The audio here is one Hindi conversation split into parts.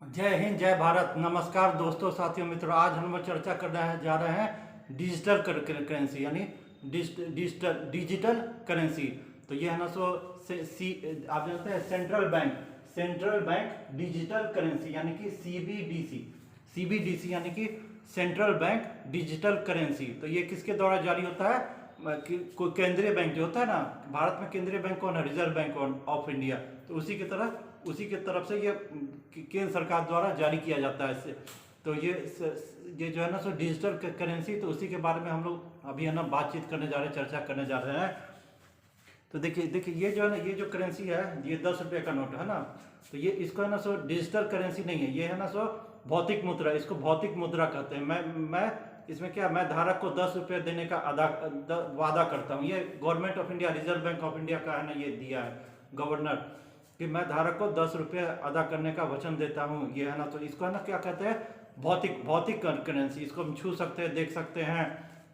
जय हिंद, जय भारत। नमस्कार दोस्तों, साथियों, मित्रों। आज हम लोग चर्चा करने जा रहे हैं डिजिटल करेंसी, यानी डिजिटल करेंसी। तो ये है ना आप जानते हैं सेंट्रल बैंक डिजिटल करेंसी, यानी कि सीबीडीसी यानी कि सेंट्रल बैंक डिजिटल करेंसी। तो ये किसके द्वारा जारी होता है? कोई केंद्रीय बैंक जो होता है ना, भारत में केंद्रीय बैंक कौन है? Reserve bank of India. तो उसी की तरफ से ये केंद्र सरकार द्वारा जारी किया जाता है इससे। तो ये जो है ना डिजिटल करेंसी, तो उसी के बारे में हम लोग अभी है ना बातचीत करने जा रहे हैं, चर्चा करने जा रहे हैं। तो देखिए ये जो है ना, ये जो करेंसी है, ये 10 रुपये का नोट है ना। तो ये इसको है ना डिजिटल करेंसी नहीं है, ये है ना भौतिक मुद्रा। इसको भौतिक मुद्रा कहते हैं। मैं इसमें क्या, मैं धारक को 10 रुपये देने का वादा करता हूँ। ये government of India, reserve bank of India का है ना, ये दिया है गवर्नर, कि मैं धारक को 10 रुपये अदा करने का वचन देता हूँ। ये है ना, तो इसको है ना क्या कहते हैं? भौतिक करेंसी। इसको हम छू सकते हैं, देख सकते हैं।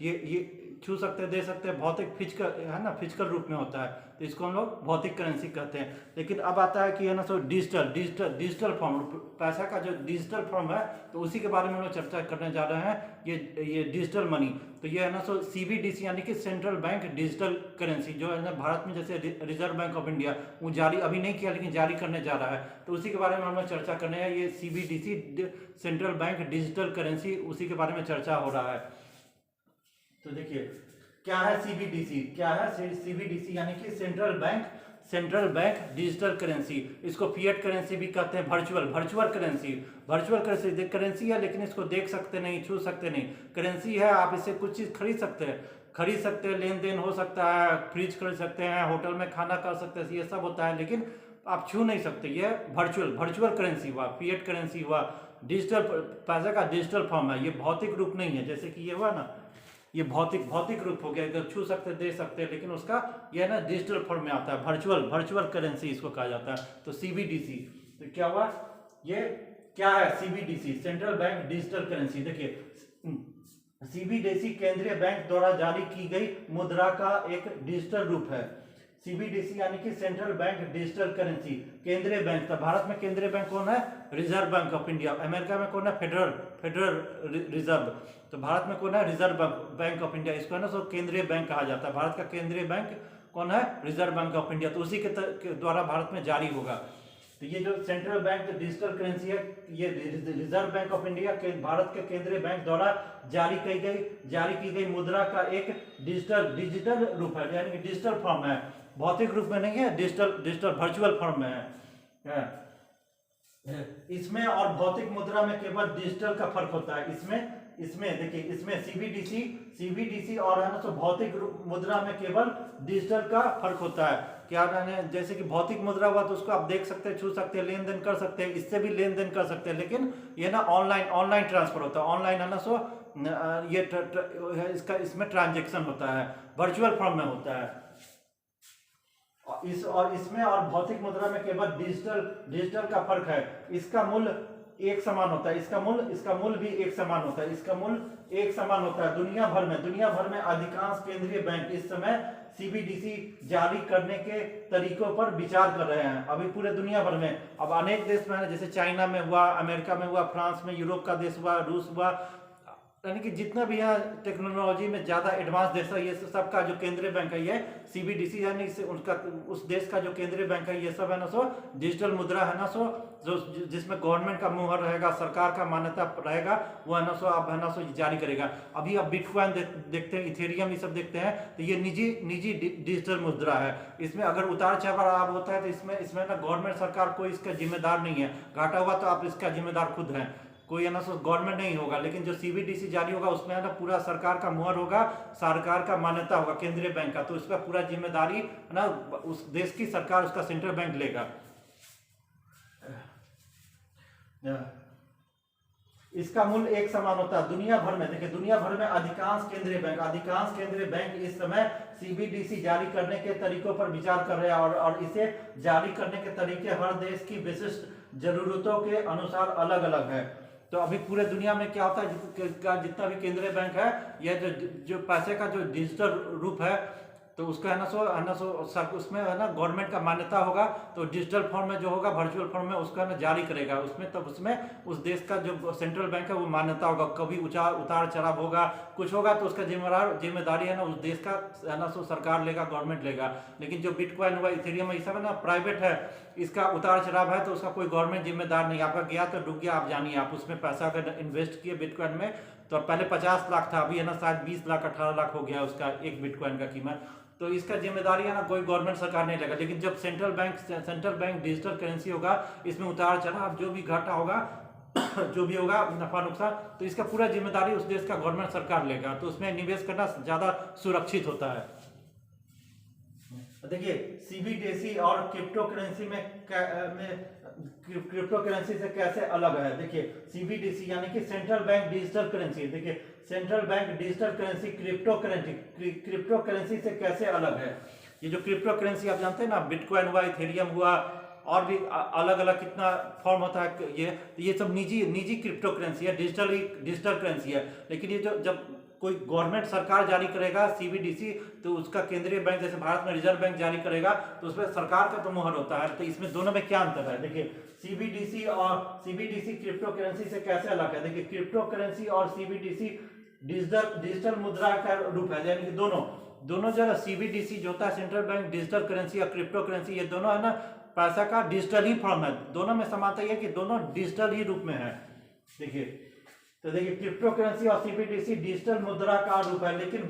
ये छू सकते हैं, दे सकते हैं। भौतिक फिजिकल है ना, फिजिकल रूप में होता है। तो इसको हम लोग भौतिक करेंसी कहते हैं। लेकिन अब आता है कि है ना डिजिटल फॉर्म, पैसा का जो डिजिटल फॉर्म है, तो उसी के बारे में हम लोग चर्चा करने जा रहे हैं। ये डिजिटल मनी। तो ये है ना सीबीडीसी यानी कि सेंट्रल बैंक डिजिटल करेंसी, जो है ना भारत में जैसे रिजर्व बैंक ऑफ इंडिया, वो जारी अभी नहीं किया लेकिन जारी करने जा रहा है। तो उसी के बारे में हम लोग चर्चा करने हैं। ये CBDC central bank digital currency, उसी के बारे में चर्चा हो रहा है। तो देखिए क्या है सीबीडीसी, सीबीडीसी यानी कि सेंट्रल बैंक डिजिटल करेंसी। इसको फिएट करेंसी भी कहते हैं, वर्चुअल करेंसी करेंसी है, लेकिन इसको देख सकते नहीं, छू सकते नहीं। करेंसी है, आप इससे कुछ चीज खरीद सकते हैं, लेन देन हो सकता है, फ्रिज खरीद सकते हैं, होटल में खाना खा सकते हैं, ये सब होता है, लेकिन आप छू नहीं सकते। ये वर्चुअल करेंसी हुआ, फिएट करेंसी हुआ, डिजिटल पैसा का डिजिटल फॉर्म है। ये भौतिक रूप नहीं है, जैसे कि ये हुआ ना, ये भौतिक रूप हो गया, इधर छू सकते, दे सकते, लेकिन उसका ये ना डिजिटल फॉर्म में आता है। वर्चुअल करेंसी इसको कहा जाता है। तो सीबीडीसी, तो क्या हुआ? ये क्या है? CBDC central bank digital currency. देखिए सीबीडीसी केंद्रीय बैंक द्वारा जारी की गई मुद्रा का एक डिजिटल रूप है। सीबीडीसी यानी कि सेंट्रल बैंक डिजिटल करेंसी। केंद्रीय बैंक, तो भारत में केंद्रीय बैंक कौन है? Reserve bank of India. America में कौन है? Federal reserve. तो भारत में कौन है? Reserve bank of India. इसको है ना केंद्रीय बैंक कहा जाता है। भारत का केंद्रीय बैंक कौन है? Reserve bank of India. तो उसी के द्वारा भारत में जारी होगा। तो ये जो सेंट्रल बैंक डिजिटल करेंसी है, ये रिजर्व बैंक ऑफ इंडिया के भारत के केंद्रीय बैंक द्वारा जारी की गई मुद्रा का एक डिजिटल रूप है, यानी कि डिजिटल फॉर्म है। भौतिक रूप में नहीं है, डिजिटल वर्चुअल फॉर्म में है। इसमें और भौतिक मुद्रा में केवल डिजिटल का फर्क होता है। इसमें देखिए, इसमें सीबीडीसी और है ना भौतिक मुद्रा में केवल डिजिटल का फर्क होता है। क्या है? जैसे कि भौतिक मुद्रा हुआ तो उसको आप देख सकते हैं, छू सकते हैं, लेन देन कर सकते हैं, इससे भी लेन देन कर सकते हैं, लेकिन ये ना ऑनलाइन ट्रांसफर होता है। ऑनलाइन है ना ये इसमें ट्रांजेक्शन होता है, वर्चुअल फॉर्म में होता है। इसमें और भौतिक मुद्रा में केवल डिजिटल का फर्क है। इसका मूल्य एक समान होता है, इसका मूल्य भी एक समान होता है, इसका मूल्य एक समान होता है। दुनिया भर में अधिकांश केंद्रीय बैंक इस समय सीबीडीसी जारी करने के तरीकों पर विचार कर रहे हैं। अभी पूरे दुनिया भर में, अब अनेक देश में है, जैसे चाइना में हुआ, अमेरिका में हुआ, फ्रांस में, यूरोप का देश हुआ, रूस हुआ, यानी कि जितना भी यहाँ टेक्नोलॉजी में ज़्यादा एडवांस देश है, ये सबका जो केंद्रीय बैंक है ये सीबीडीसी, यानी उस देश का जो केंद्रीय बैंक है, ये सब है ना डिजिटल मुद्रा है ना जो जिसमें गवर्नमेंट का मुहर रहेगा, सरकार का मान्यता रहेगा, वो है ना अब है ना जारी करेगा। अभी अब बिटकॉइन देखते हैं, इथेरियम, ये सब देखते हैं, तो ये निजी डिजिटल मुद्रा है। इसमें अगर उतार चढ़ाव होता है तो इसमें ना गवर्नमेंट, सरकार कोई इसका जिम्मेदार नहीं है। घाटा हुआ तो आप इसका जिम्मेदार खुद हैं, कोई है ना गवर्नमेंट नहीं होगा। लेकिन जो सीबीडीसी जारी होगा उसमें है ना पूरा सरकार का मुहर होगा, सरकार का मान्यता होगा, केंद्रीय बैंक का, तो इसका पूरा जिम्मेदारी है ना उस देश की सरकार, उसका सेंट्रल बैंक लेगा। इसका मूल्य एक समान होता है दुनिया भर में। देखिए दुनिया भर में अधिकांश केंद्रीय बैंक इस समय सीबीडीसी जारी करने के तरीकों पर विचार कर रहे हैं, और इसे जारी करने के तरीके हर देश की विशिष्ट जरूरतों के अनुसार अलग अलग है। तो अभी पूरे दुनिया में क्या होता है, जितना भी केंद्रीय बैंक है, यह जो पैसे का जो डिजिटल रूप है, तो उसका है ना सो सर उसमें है ना गवर्नमेंट का मान्यता होगा, तो डिजिटल फॉर्म में जो होगा वर्चुअल फॉर्म में उसका ना जारी करेगा उसमें, तब उसमें उस देश का जो सेंट्रल बैंक है वो मान्यता होगा। कभी उतार चढ़ाव होगा, कुछ होगा तो उसका जिम्मेदारी है ना उस देश का है ना सो सरकार लेगा, गवर्नमेंट लेगा। लेकिन जो बिटकॉइन हुआ, इथेरियम, ये सब है ना प्राइवेट है, इसका उतार चढ़ाव है तो उसका कोई गवर्नमेंट जिम्मेदार नहीं। आपका गया तो डूब गया, आप जानिए। आप उसमें पैसा अगर इन्वेस्ट किए बिटकॉइन में, तो पहले 50 लाख था, अभी है ना शायद 20 लाख 18 लाख हो गया उसका एक बिटकॉइन का कीमत। तो इसका जिम्मेदारी है ना कोई गवर्नमेंट सरकार नहीं लेगा। लेकिन जब सेंट्रल बैंक डिजिटल करेंसी होगा, इसमें उतार चढ़ाव जो भी घाटा होगा जो भी होगा नफा नुकसान, तो इसका पूरा जिम्मेदारी उस देश का गवर्नमेंट सरकार लेगा। तो उसमें निवेश करना ज्यादा सुरक्षित होता है। देखिए सीबीडीसी और क्रिप्टो करेंसी में क्रिप्टो करेंसी से कैसे अलग है। देखिए सीबीडीसी यानी कि सेंट्रल बैंक डिजिटल करेंसी, देखिए central bank digital currency crypto currency से कैसे अलग है। ये जो क्रिप्टो करेंसी आप जानते हैं ना, बिटकॉइन हुआ, इथेरियम हुआ, और भी अलग अलग कितना फॉर्म होता है, ये सब निजी क्रिप्टो करेंसी है, डिजिटल करेंसी है। लेकिन ये जो जब कोई गवर्नमेंट सरकार जारी करेगा सीबीडीसी, तो उसका केंद्रीय बैंक जैसे भारत में रिजर्व बैंक जारी करेगा, तो उसमें सरकार का तो मुहर होता है। तो इसमें दोनों में क्या अंतर है, देखिए सीबीडीसी क्रिप्टो करेंसी से कैसे अलग है। देखिए क्रिप्टो करेंसी और सीबीडीसी डिजिटल मुद्रा का रूप है, यानी कि दोनों जो है सीबीडीसी जो होता है सेंट्रल बैंक डिजिटल करेंसी और क्रिप्टो करेंसी, ये दोनों है ना पैसा का डिजिटल ही फॉर्म है। दोनों में समानता यह है कि दोनों डिजिटल ही रूप में है। देखिए तो देखिए क्रिप्टो करेंसी और सीबीडीसी डिजिटल मुद्रा का रूप है, लेकिन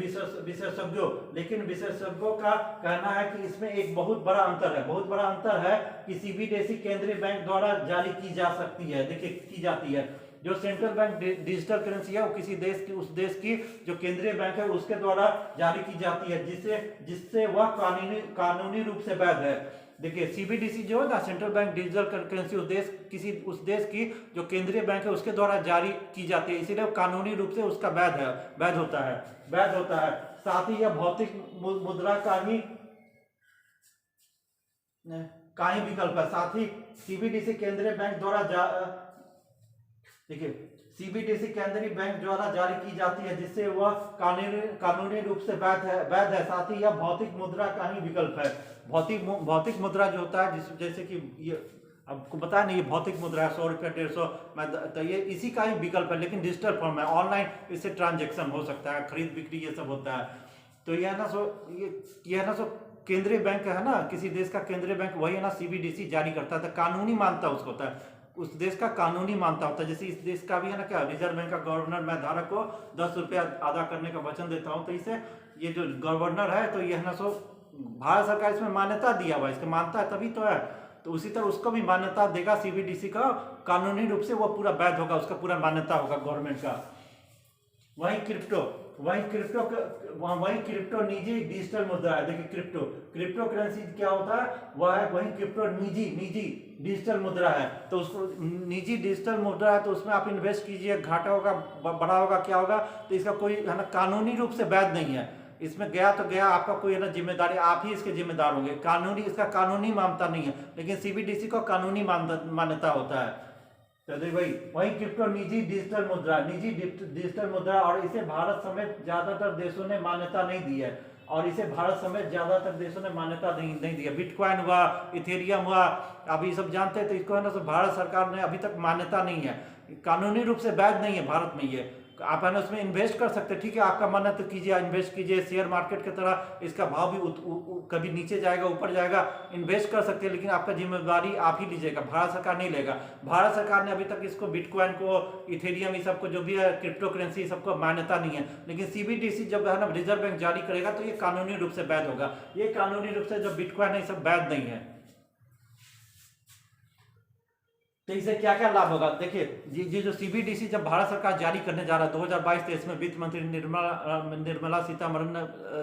विशेषज्ञों का कहना है कि इसमें एक बहुत बड़ा अंतर है कि सीबीडीसी केंद्रीय बैंक द्वारा जारी की जा सकती है। देखिए की जाती है, जो सेंट्रल बैंक डिजिटल करेंसी है वो किसी देश की, उस देश की जो केंद्रीय बैंक है उसके द्वारा जारी की जाती है, जिससे वह कानूनी रूप से वैध है। देखिए सीबीडीसी जो है ना सेंट्रल बैंक डिजिटल करेंसी उस देश की जो केंद्रीय बैंक है उसके द्वारा जारी की जाती है, इसीलिए कानूनी रूप से उसका वैध होता है। साथ ही यह भौतिक मुद्रा का ही विकल्प है। साथ ही सीबीडीसी केंद्रीय बैंक द्वारा देखिए सीबीडीसी केंद्रीय बैंक द्वारा जारी की जाती है, जिससे वह कानूनी रूप से वैध है। साथ ही यह भौतिक मुद्रा का ही विकल्प है। भौतिक मुद्रा जो होता है जैसे कि ये आपको बताया नहीं, ये भौतिक मुद्रा है 100 रुपया 150, तो ये इसी का ही विकल्प है, लेकिन डिजिटल फॉर्म है। ऑनलाइन इससे ट्रांजेक्शन हो सकता है, खरीद बिक्री ये सब होता है। तो ये है ना सो केंद्रीय बैंक है ना, किसी देश का केंद्रीय बैंक वही है ना सीबीडीसी जारी करता है, तो कानूनी मान्यता उसको होता है, उस देश का कानूनी मान्यता होता है। जैसे इस देश का भी है ना क्या, रिजर्व बैंक का गवर्नर, मैं धारक को 10 रुपया अदा करने का वचन देता हूँ, तो इसे ये जो गवर्नर है तो ये है ना सो भारत सरकार इसमें मान्यता दिया हुआ है, इसका मानता है तभी तो है। तो उसी तरह उसको भी मान्यता देगा सीबीडीसी का, कानूनी रूप से वो पूरा वैध होगा, उसका पूरा मान्यता होगा गवर्नमेंट का। वही क्रिप्टो निजी डिजिटल मुद्रा है। देखिए क्रिप्टो करेंसी क्या होता है, वही क्रिप्टो निजी डिजिटल मुद्रा है। तो उसको निजी डिजिटल मुद्रा है, तो उसमें आप इन्वेस्ट कीजिए, घाटा होगा, बड़ा होगा, क्या होगा, तो इसका कोई है ना कानूनी रूप से वैध नहीं है। इसमें गया तो गया, आपका कोई है ना जिम्मेदारी, आप ही इसके जिम्मेदार होंगे। इसका कानूनी मान्यता नहीं है, लेकिन सीबीडीसी को कानूनी मान्यता होता है। तो वही क्रिप्टो निजी डिजिटल मुद्रा, और इसे भारत समेत ज्यादातर देशों ने मान्यता नहीं दी है, नहीं दी है। बिटकॉइन हुआ, इथेरियम हुआ, अभी सब जानते हैं, तो इसको है ना तो भारत सरकार ने अभी तक मान्यता नहीं है, कानूनी रूप से वैध नहीं है भारत में। ये आप है ना उसमें इन्वेस्ट कर सकते हैं, ठीक है, आपका मन है तो कीजिए, इन्वेस्ट कीजिए, शेयर मार्केट की तरह इसका भाव भी कभी नीचे जाएगा, ऊपर जाएगा, इन्वेस्ट कर सकते हैं, लेकिन आपका जिम्मेदारी आप ही लीजिएगा, भारत सरकार नहीं लेगा। भारत सरकार ने अभी तक इसको बिटकॉइन को, इथेरियम, ये सबको जो भी है क्रिप्टो करेंसी, सबको मान्यता नहीं है। लेकिन सीबीडीसी जब है ना रिजर्व बैंक जारी करेगा तो ये कानूनी रूप से वैध होगा। ये कानूनी रूप से जो बिटकॉइन है सब वैध नहीं है। तो इससे क्या क्या लाभ होगा, देखिए ये जो सीबीडीसी जब भारत सरकार जारी करने जा रहा है 2022-23 में, वित्त मंत्री निर्मला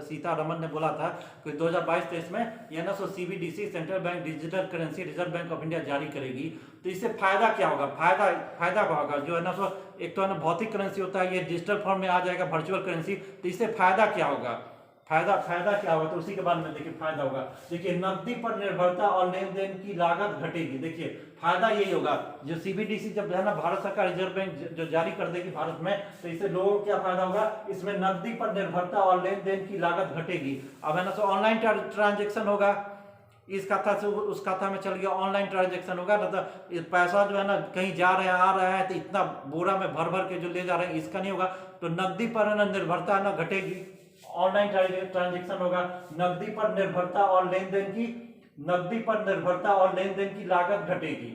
सीतारमन ने बोला था कि 2022-23 में यह ना so CBDC central bank digital currency reserve bank of India जारी करेगी। तो इससे फायदा क्या होगा, फायदा क्या होगा, जो है ना सो एक तो है ना भौतिक करेंसी होता है, ये डिजिटल फॉर्म में आ जाएगा, वर्चुअल करेंसी। तो इससे फायदा क्या होगा, फायदा फायदा क्या होगा, तो उसी के बारे में देखिए फायदा होगा। देखिए नकदी पर निर्भरता और लेन देन की लागत घटेगी। देखिए फायदा यही होगा, जो सीबीडीसी जब है ना भारत सरकार रिजर्व बैंक जो जारी कर देगी भारत में, तो इससे लोगों को क्या फायदा होगा, इसमें नकदी पर निर्भरता और लेन देन की लागत घटेगी। अब है ना सो ऑनलाइन ट्रांजेक्शन होगा, इस खाता से उस खाता में चल गया, ऑनलाइन ट्रांजेक्शन होगा ना, तो पैसा जो है ना कहीं जा रहे हैं आ रहा है तो इतना बोरा में भर भर के जो ले जा रहे हैं इसका नहीं होगा। तो नकदी पर है ना निर्भरता ना घटेगी, ऑनलाइन ट्रांजेक्शन होगा। नकदी पर निर्भरता और लेन देन की, नकदी पर निर्भरता और लेन देन की लागत घटेगी,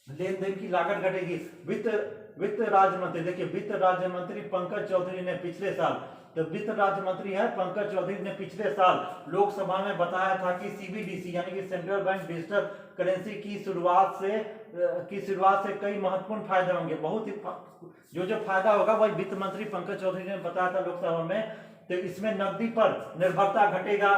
लेन देन की लागत घटेगी। वित्त राज्य मंत्री, देखिए वित्त राज्य मंत्री पंकज चौधरी ने पिछले साल, तो वित्त राज्य मंत्री है पंकज चौधरी ने पिछले साल लोकसभा में बताया था कि सीबीडीसी यानी कि सेंट्रल बैंक डिजिटल करेंसी की शुरुआत से कई महत्वपूर्ण फायदे होंगे। बहुत ही जो फायदा होगा वही वित्त मंत्री पंकज चौधरी ने बताया था लोकसभा में। तो इसमें नकदी पर निर्भरता घटेगा,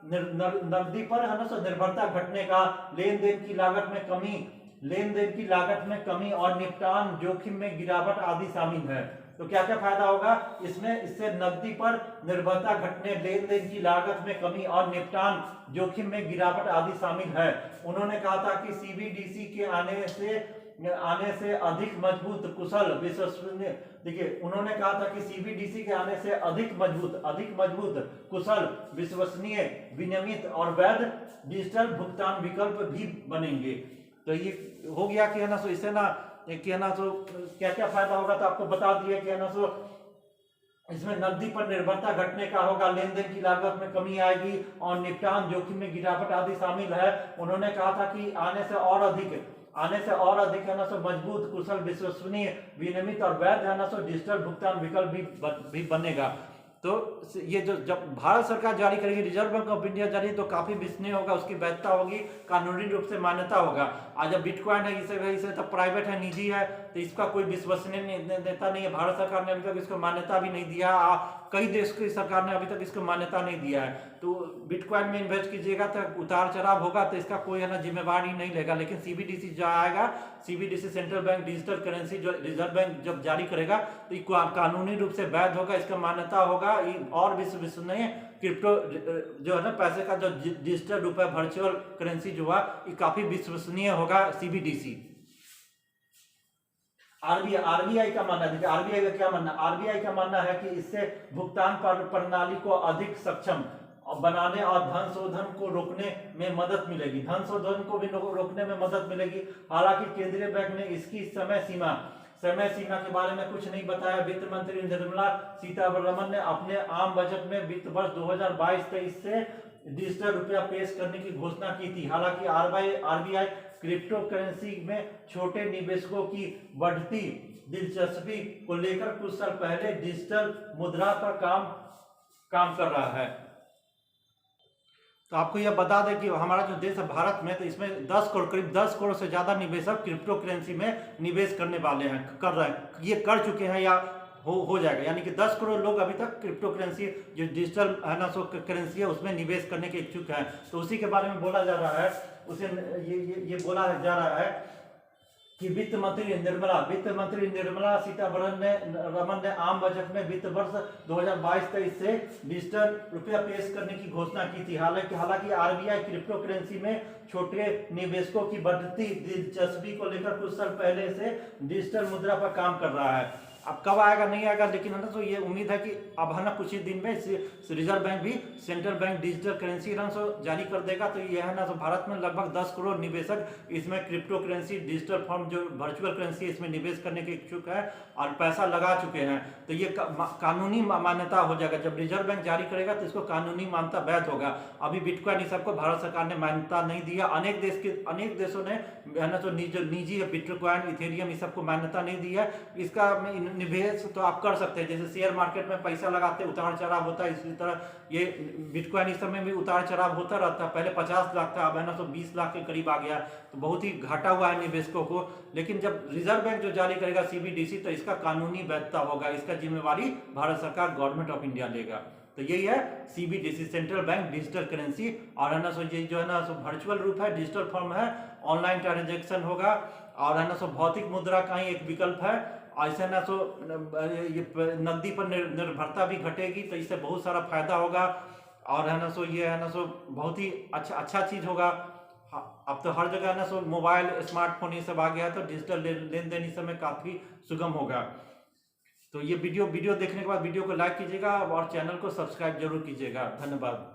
नकदी पर है ना निर्भरता घटने का, लेन देन की लागत में कमी, लेन देन की लागत में कमी और निपटान जोखिम में गिरावट आदि शामिल है। तो क्या क्या फायदा होगा इसमें, इससे नकदी पर निर्भरता घटने, लेन देन की लागत में कमी और निपटान जोखिम में गिरावट आदि शामिल है। उन्होंने कहा था कि सीबीडीसी के आने से अधिक मजबूत, कुशल, विश्वसनीय, देखिए उन्होंने कहा था कि सीबीडीसी के आने से अधिक मजबूत, कुशल, विश्वसनीय, विनियमित और वैध डिजिटल भुगतान विकल्प भी बनेंगे। तो ये हो गया कि है ना सो इससे ना कि है ना सो क्या क्या फायदा होगा, तो आपको बता दिया कि है ना सो इसमें नकदी पर निर्भरता घटने का होगा, लेन देन की लागत में कमी आएगी और निपटान जोखिम में गिरावट आदि शामिल है। उन्होंने कहा था कि आने से और अधिक है ना सो मजबूत, कुशल, विश्वसनीय, विनियमित और वैध है ना सो डिजिटल भुगतान विकल्प भी बनेगा। तो ये जो जब भारत सरकार जारी करेगी, रिजर्व बैंक ऑफ इंडिया जारी, तो काफी विश्वसनीय होगा, उसकी वैधता होगी, कानूनी रूप से मान्यता होगा। आज जब बिटकॉइन है इसे तो प्राइवेट है, निजी है, तो इसका कोई विश्वसनीयता नहीं है। भारत सरकार ने अभी तक इसको मान्यता भी नहीं दिया, कई देश की सरकार ने अभी तक इसको मान्यता नहीं दिया है। तो बिटकॉइन में इन्वेस्ट कीजिएगा तो उतार चढ़ाव होगा, तो इसका कोई है ना जिम्मेवारी नहीं लेगा। लेकिन सीबीडीसी जो आएगा, CBDC central bank digital currency जो रिजर्व बैंक जब जारी करेगा तो ये कानूनी रूप से वैध होगा, इसका मान्यता होगा और विश्वसनीय क्रिप्टो जो है ना पैसे का जो डिजिटल रूप है, वर्चुअल करेंसी जो है, ये काफी विश्वसनीय होगा सीबीडीसी। आरबीआई का मानना है, देखिए आरबीआई का क्या मानना है, आरबीआई का मानना है कि इससे भुगतान प्रणाली को अधिक सक्षम बनाने और धन शोधन को रोकने में मदद मिलेगी, धन शोधन को भी रोकने में मदद मिलेगी। हालांकि केंद्रीय बैंक ने इसकी समय सीमा के बारे में कुछ नहीं बताया। वित्त मंत्री निर्मला सीतारमण ने अपने आम बजट में वित्त वर्ष 2022-23 से डिजिटल रुपया पेश करने की घोषणा की थी। हालांकि आरबीआई क्रिप्टो करेंसी में छोटे निवेशकों की बढ़ती दिलचस्पी को लेकर कुछ साल पहले डिजिटल मुद्रा पर काम कर रहा है। तो आपको यह बता दें कि हमारा जो देश है भारत में, तो इसमें करीब 10 करोड़ से ज्यादा निवेशक क्रिप्टो करेंसी में निवेश करने वाले हैं, कर रहे हैं, ये कर चुके हैं या हो जाएगा। यानी कि 10 करोड़ लोग अभी तक क्रिप्टो करेंसी जो डिजिटल है ना सो करेंसी है उसमें निवेश करने के इच्छुक हैं। तो उसी के बारे में बोला जा रहा है, उसे ये बोला जा रहा है कि वित्त मंत्री निर्मला सीतारमण ने आम बजट में वित्त वर्ष 2022-23 से डिजिटल रुपया पेश करने की घोषणा की थी। हालांकि आरबीआई क्रिप्टो करेंसी में छोटे निवेशकों की बढ़ती दिलचस्पी को लेकर कुछ साल पहले से डिजिटल मुद्रा पर काम कर रहा है। अब कब आएगा नहीं आएगा, लेकिन है ना तो ये उम्मीद है कि अब है ना कुछ ही दिन में रिजर्व बैंक भी सेंट्रल बैंक डिजिटल करेंसी जारी कर देगा। तो ये है ना तो भारत में लगभग 10 करोड़ निवेशक इसमें क्रिप्टो करेंसी डिजिटल फॉर्म जो वर्चुअल करेंसी इसमें निवेश करने के इच्छुक है और पैसा लगा चुके हैं। तो ये कानूनी मान्यता हो जाएगा, जब रिजर्व बैंक जारी करेगा तो इसको कानूनी मान्यता वैध होगा। अभी बिटकॉइन इस सबको भारत सरकार ने मान्यता नहीं दिया, अनेक देशों ने है ना तो निजी है बिटकॉइन, इथेरियम इस सबको मान्यता नहीं दी है। इसका निवेश तो आप कर सकते हैं, जैसे शेयर मार्केट में पैसा लगाते उतार चढ़ाव होता है, इसी तरह ये बिटकॉइन इस समय भी उतार चढ़ाव होता रहता है। पहले 50 लाख था, अब है ना तो 20 लाख के करीब आ गया, तो बहुत ही घाटा हुआ है निवेशकों को। लेकिन जब रिजर्व बैंक जो जारी करेगा सीबीडीसी, तो इसका कानूनी वैधता होगा, इसका जिम्मेवारी भारत सरकार गवर्नमेंट ऑफ इंडिया लेगा। तो यही है CBDC central bank digital currency. और है ना सो ये जो है ना सो वर्चुअल रूप है, डिजिटल फॉर्म है, ऑनलाइन ट्रांजेक्शन होगा और है ना सो भौतिक मुद्रा का ही एक विकल्प है। ऐसे ना सो ये नकदी पर निर्भरता भी घटेगी, तो इससे बहुत सारा फायदा होगा। और है ना सो ये है ना सो बहुत ही अच्छा चीज होगा। अब तो हर जगह है ना सो मोबाइल स्मार्टफोन ये सब आ गया है, तो डिजिटल लेन देन इस समय काफी सुगम होगा। तो ये वीडियो देखने के बाद वीडियो को लाइक कीजिएगा और चैनल को सब्सक्राइब जरूर कीजिएगा। धन्यवाद।